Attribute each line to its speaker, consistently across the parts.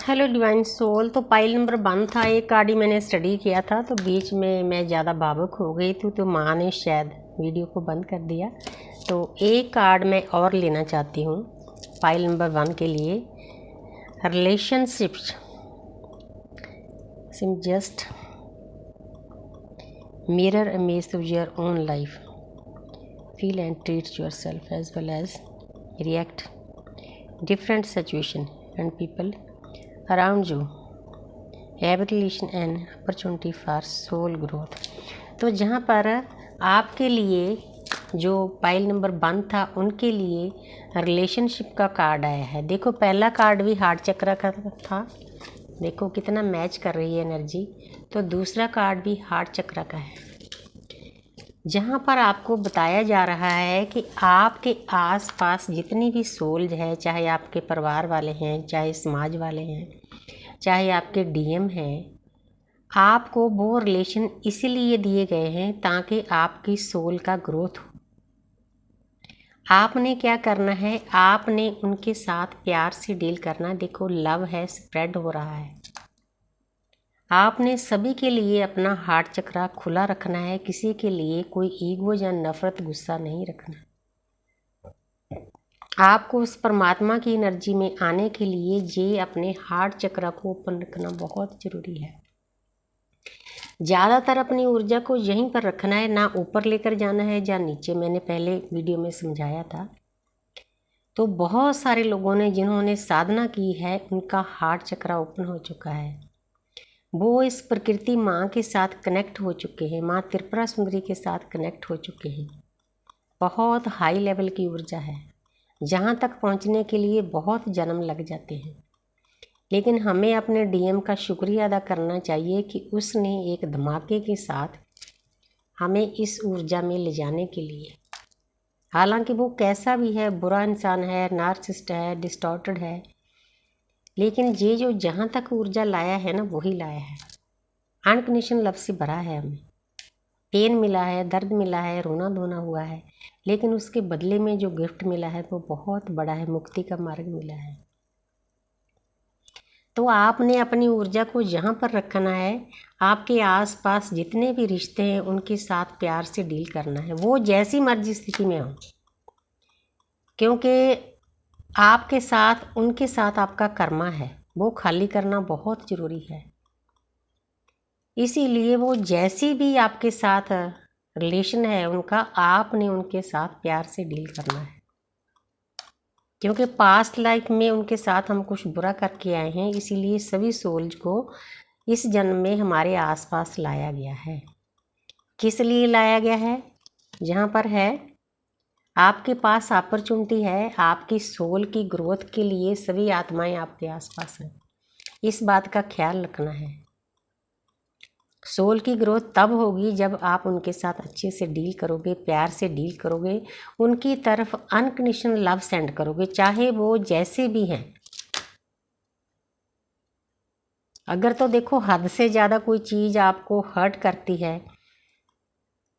Speaker 1: Hello divine soul. तो pile number 1 था, एक कार्ड ही मैंने स्टडी किया था, तो बीच में मैं ज़्यादा भावुक हो गई थी, तो माँ ने शायद वीडियो को बंद कर दिया। तो एक कार्ड मैं और लेना चाहती हूँ पाइल नंबर 1 के लिए। Relationships SIM just mirror image of your own life. Feel and treat yourself as well as react different situation and people around you. Evaluation and opportunity for soul growth. तो जहाँ पर आपके लिए जो pile number 1 था उनके लिए relationship का कार्ड आया है। देखो पहला कार्ड भी हार्ट चक्र का था, देखो कितना मैच कर रही है एनर्जी। तो दूसरा कार्ड भी हार्ट चक्र का है, जहाँ पर आपको बताया जा रहा है कि आपके आसपास जितनी भी सोल्स है, चाहे आपके परिवार वाले हैं, चाहे समाज वाले हैं, चाहे आपके डीएम हैं, आपको वो रिलेशन इसीलिए दिए गए हैं ताकि आपकी सोल का ग्रोथ हो। आपने क्या करना है, आपने उनके साथ प्यार से डील करना। देखो लव है, स्प्रेड हो रहा है। आपने सभी के लिए अपना हार्ट चक्र खुला रखना है, किसी के लिए कोई ईगो या नफरत गुस्सा नहीं रखना। आपको उस परमात्मा की एनर्जी में आने के लिए ये अपने हार्ट चक्र को ओपन रखना बहुत ज़रूरी है। ज़्यादातर अपनी ऊर्जा को यहीं पर रखना है, ना ऊपर लेकर जाना है या नीचे। मैंने पहले वीडियो में समझाया था। तो बहुत सारे लोगों ने जिन्होंने साधना की है उनका हार्ट चक्र ओपन हो चुका है। वो इस प्रकृति माँ के साथ कनेक्ट हो चुके हैं, माँ त्रिपुरा सुंदरी के साथ कनेक्ट हो चुके हैं। बहुत हाई लेवल की ऊर्जा है, जहाँ तक पहुँचने के लिए बहुत जन्म लग जाते हैं। लेकिन हमें अपने डीएम का शुक्रिया अदा करना चाहिए कि उसने एक धमाके के साथ हमें इस ऊर्जा में ले जाने के लिए, हालांकि वो कैसा भी है, बुरा इंसान है, नार्सिसिस्ट है, डिस्टॉर्टेड है, लेकिन ये जो जहाँ तक ऊर्जा लाया है ना वही लाया है। अनकंडीशनल लव से भरा है, हमें पेन मिला है, दर्द मिला है, रोना धोना हुआ है, लेकिन उसके बदले में जो गिफ्ट मिला है वो बहुत बड़ा है, मुक्ति का मार्ग मिला है। तो आपने अपनी ऊर्जा को यहाँ पर रखना है। आपके आसपास जितने भी रिश्ते हैं उनके साथ प्यार से डील करना है, वो जैसी मर्जी स्थिति में हो, क्योंकि आपके साथ उनके साथ आपका कर्मा है, वो खाली करना बहुत ज़रूरी है। इसीलिए वो जैसी भी आपके साथ रिलेशन है उनका, आपने उनके साथ प्यार से डील करना है, क्योंकि पास्ट लाइफ में उनके साथ हम कुछ बुरा करके आए हैं। इसीलिए सभी सोल्स को इस जन्म में हमारे आसपास लाया गया है। किस लिए लाया गया है? जहाँ पर है आपके पास अपॉर्चुनिटी है, आपकी सोल की ग्रोथ के लिए सभी आत्माएं आपके आसपास हैं। इस बात का ख्याल रखना है। सोल की ग्रोथ तब होगी जब आप उनके साथ अच्छे से डील करोगे, प्यार से डील करोगे, उनकी तरफ अनकंडीशनल लव सेंड करोगे, चाहे वो जैसे भी हैं। अगर तो देखो हद से ज़्यादा कोई चीज़ आपको हर्ट करती है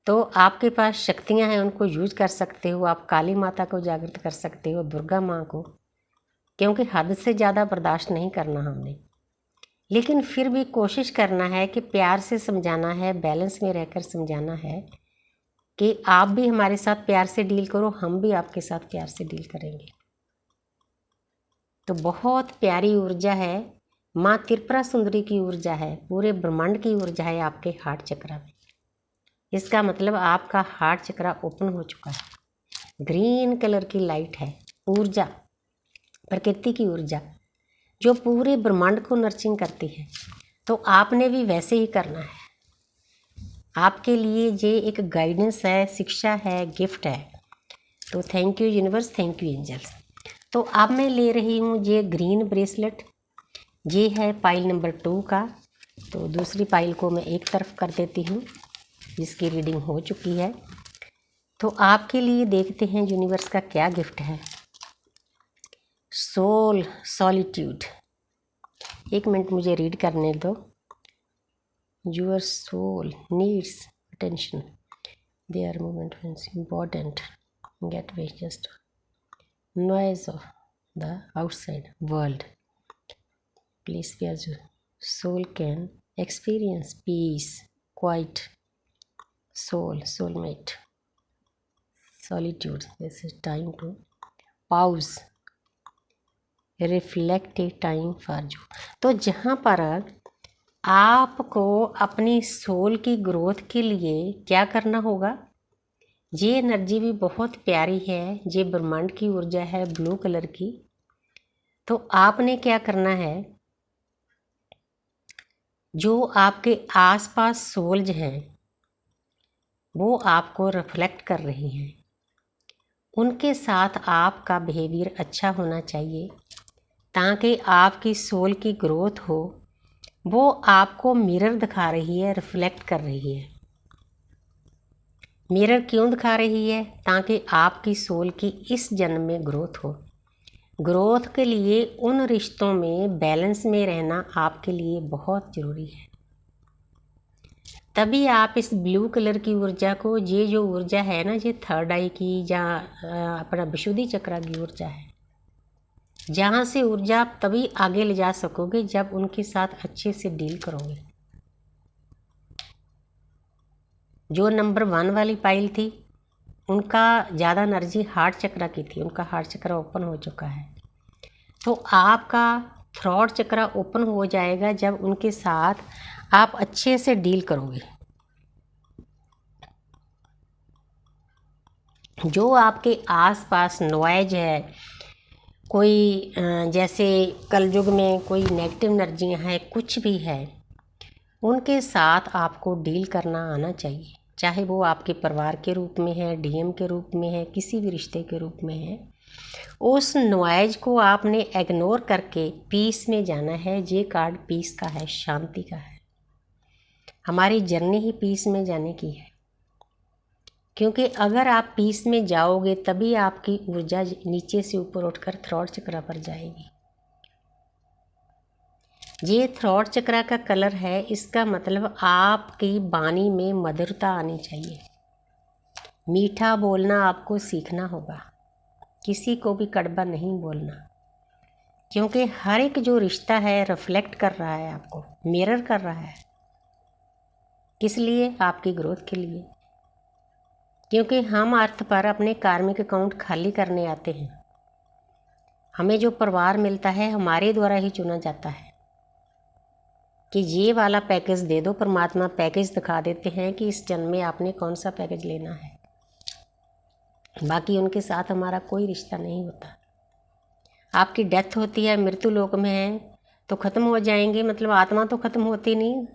Speaker 1: तो आपके पास शक्तियां हैं, उनको यूज कर सकते हो। आप काली माता को जागृत कर सकते हो, दुर्गा माँ को, क्योंकि हद से ज़्यादा बर्दाश्त नहीं करना हमने। लेकिन फिर भी कोशिश करना है कि प्यार से समझाना है, बैलेंस में रहकर समझाना है कि आप भी हमारे साथ प्यार से डील करो, हम भी आपके साथ प्यार से डील करेंगे। तो बहुत प्यारी ऊर्जा है, माँ त्रिपुरा सुंदरी की ऊर्जा है, पूरे ब्रह्मांड की ऊर्जा है आपके हार्ट चक्र में। इसका मतलब आपका हार्ट चक्र ओपन हो चुका है। ग्रीन कलर की लाइट है, ऊर्जा, प्रकृति की ऊर्जा जो पूरे ब्रह्मांड को नर्चिंग करती है। तो आपने भी वैसे ही करना है। आपके लिए ये एक गाइडेंस है, शिक्षा है, गिफ्ट है। तो thank you universe, thank you angels. तो अब मैं ले रही हूँ ये ग्रीन ब्रेसलेट, ये है पाइल नंबर 2 का। तो दूसरी पाइल को मैं एक तरफ कर देती हूँ, जिसकी रीडिंग हो चुकी है। तो आपके लिए देखते हैं यूनिवर्स का क्या गिफ्ट है। सोल सॉलिट्यूड, एक मिनट मुझे रीड करने दो। Your soul needs attention, their movement is important, gateway just noise of the outside world. Please be as soul can experience peace, quiet, soulmate, solitude. This is time to pause, reflective time for you. तो जहाँ पर आपको अपनी soul की growth के लिए क्या करना होगा, ये एनर्जी भी बहुत प्यारी है, ये ब्रह्मांड की ऊर्जा है ब्लू कलर की। तो आपने क्या करना है, जो आपके आसपास सोल्स हैं वो आपको रिफ्लेक्ट कर रही हैं, उनके साथ आपका बिहेवियर अच्छा होना चाहिए ताकि आपकी सोल की ग्रोथ हो। वो आपको मिरर दिखा रही है, रिफ्लेक्ट कर रही है। मिरर क्यों दिखा रही है, ताकि आपकी सोल की इस जन्म में ग्रोथ हो। ग्रोथ के लिए उन रिश्तों में बैलेंस में रहना आपके लिए बहुत ज़रूरी है। तभी आप इस ब्लू कलर की ऊर्जा को, ये जो ऊर्जा है ना, ये थर्ड आई की या अपना विशुद्धि चक्र की ऊर्जा है, जहाँ से ऊर्जा आप तभी आगे ले जा सकोगे जब उनके साथ अच्छे से डील करोगे। जो नंबर 1 वाली पाइल थी उनका ज़्यादा एनर्जी हार्ट चक्र की थी, उनका हार्ट चक्र ओपन हो चुका है। तो आपका थ्रोट चक्र ओपन हो जाएगा जब उनके साथ आप अच्छे से डील करोगे। जो आपके आसपास नॉइज है, कोई जैसे कलयुग में कोई नेगेटिव एनर्जियाँ हैं, कुछ भी है, उनके साथ आपको डील करना आना चाहिए। चाहे वो आपके परिवार के रूप में है, डीएम के रूप में है, किसी भी रिश्ते के रूप में है, उस नॉइज को आपने इग्नोर करके पीस में जाना है। ये कार्ड पीस का है, शांति का है। हमारी जर्नी ही पीस में जाने की है, क्योंकि अगर आप पीस में जाओगे तभी आपकी ऊर्जा नीचे से ऊपर उठकर थ्रोट चक्र पर जाएगी। ये थ्रोट चक्र का कलर है, इसका मतलब आपकी वाणी में मधुरता आनी चाहिए। मीठा बोलना आपको सीखना होगा, किसी को भी कड़वा नहीं बोलना, क्योंकि हर एक जो रिश्ता है रिफ्लेक्ट कर रहा है, आपको मिरर कर रहा है। किस लिए? आपकी ग्रोथ के लिए। क्योंकि हम अर्थ पर अपने कार्मिक अकाउंट खाली करने आते हैं। हमें जो परिवार मिलता है हमारे द्वारा ही चुना जाता है कि ये वाला पैकेज दे दो। परमात्मा पैकेज दिखा देते हैं कि इस जन्म में आपने कौन सा पैकेज लेना है। बाकी उनके साथ हमारा कोई रिश्ता नहीं होता। आपकी डेथ होती है, मृत्यु लोक में है तो ख़त्म हो जाएंगे, मतलब आत्मा तो ख़त्म होती नहीं।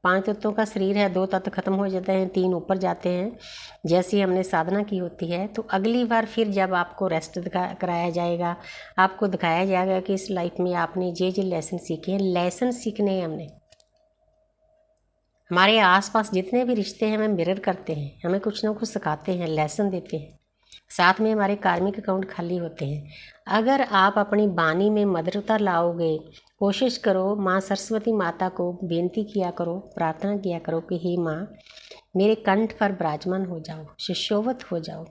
Speaker 1: 5 तत्वों का शरीर है, 2 तत्व ख़त्म हो जाते हैं, 3 ऊपर जाते हैं। जैसी हमने साधना की होती है, तो अगली बार फिर जब आपको रेस्ट कराया जाएगा, आपको दिखाया जाएगा कि इस लाइफ में आपने ये लेसन सीखे हैं। लेसन सीखने हैं हमने। हमारे आसपास जितने भी रिश्ते हैं हमें मिरर करते हैं, हमें कुछ ना कुछ सिखाते हैं, लेसन देते हैं। साथ में हमारे कार्मिक अकाउंट खाली होते हैं। अगर आप अपनी वाणी में मधुरता लाओगे, कोशिश करो, माँ सरस्वती माता को बेनती किया करो, प्रार्थना किया करो कि हे माँ मेरे कंठ पर विराजमान हो जाओ, सुशोभित हो जाओ,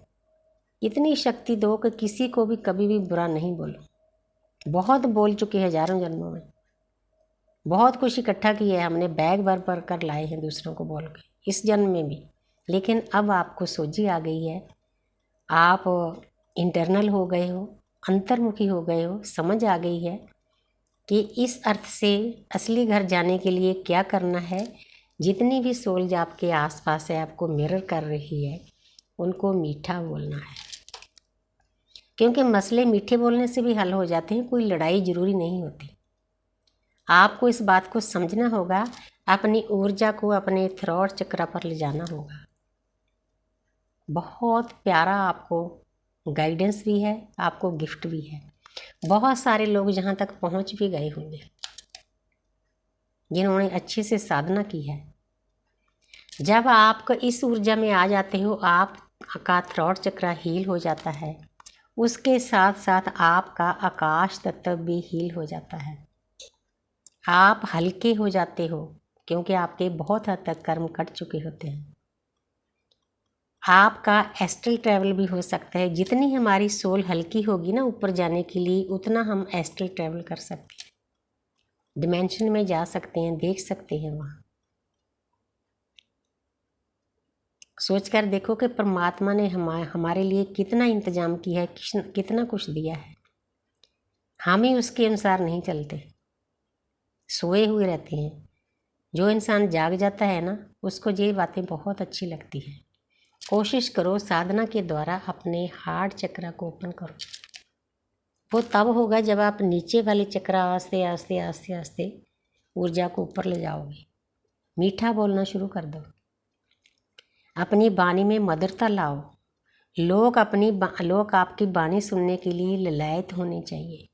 Speaker 1: इतनी शक्ति दो कि किसी को भी कभी भी बुरा नहीं बोलो। बहुत बोल चुके हैं हजारों जन्मों में, बहुत कुछ इकट्ठा किया है हमने, बैग भर भर कर लाए हैं दूसरों को बोल के, इस जन्म में भी। लेकिन अब आपको सोझी आ गई है, आप इंटरनल हो गए हो, अंतर्मुखी हो गए हो, समझ आ गई है कि इस अर्थ से असली घर जाने के लिए क्या करना है। जितनी भी सोल्स आपके आसपास है, आपको मिरर कर रही है, उनको मीठा बोलना है, क्योंकि मसले मीठे बोलने से भी हल हो जाते हैं, कोई लड़ाई ज़रूरी नहीं होती। आपको इस बात को समझना होगा, अपनी ऊर्जा को अपने थ्रोट चक्र पर ले जाना होगा। बहुत प्यारा आपको गाइडेंस भी है, आपको गिफ्ट भी है। बहुत सारे लोग जहाँ तक पहुँच भी गए होंगे जिन्होंने अच्छे से साधना की है। जब आप इस ऊर्जा में आ जाते हो, आपका थ्रोट चक्र हील हो जाता है, उसके साथ साथ आपका आकाश तत्व भी हील हो जाता है। आप हल्के हो जाते हो, क्योंकि आपके बहुत हद तक कर्म कट चुके होते हैं। आपका एस्ट्रल ट्रैवल भी हो सकता है। जितनी हमारी सोल हल्की होगी ना ऊपर जाने के लिए, उतना हम एस्ट्रल ट्रैवल कर सकते हैं। डिमेंशन में जा सकते हैं, देख सकते हैं। वहाँ सोचकर देखो कि परमात्मा ने हमारे लिए कितना इंतजाम किया है, कितना कुछ दिया है। हम ही उसके अनुसार नहीं चलते, सोए हुए रहते हैं। जो इंसान जाग जाता है ना, उसको ये बातें बहुत अच्छी लगती हैं। कोशिश करो साधना के द्वारा अपने हार्ट चक्र को ओपन करो। वो तब होगा जब आप नीचे वाले चक्र आस्ते आस्ते आस्ते आस्ते ऊर्जा को ऊपर ले जाओगे। मीठा बोलना शुरू कर दो, अपनी वाणी में मधुरता लाओ। लोग आपकी वाणी सुनने के लिए ललायत होने चाहिए।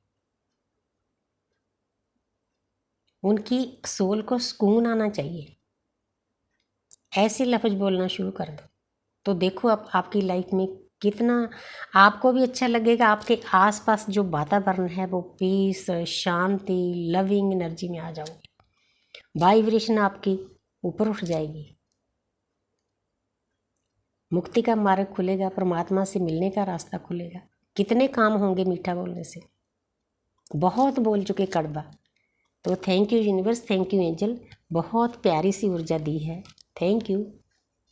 Speaker 1: उनकी सोल को सुकून आना चाहिए। ऐसे लफ्ज़ बोलना शुरू कर दो, तो देखो अब आपकी लाइफ में कितना आपको भी अच्छा लगेगा। आपके आसपास जो वातावरण है वो पीस, शांति, लविंग एनर्जी में आ जाओगे। वाइब्रेशन आपकी ऊपर उठ जाएगी। मुक्ति का मार्ग खुलेगा, परमात्मा से मिलने का रास्ता खुलेगा। कितने काम होंगे मीठा बोलने से। बहुत बोल चुके कड़वा। तो thank you universe, thank you angel, बहुत प्यारी सी ऊर्जा दी है। Thank you.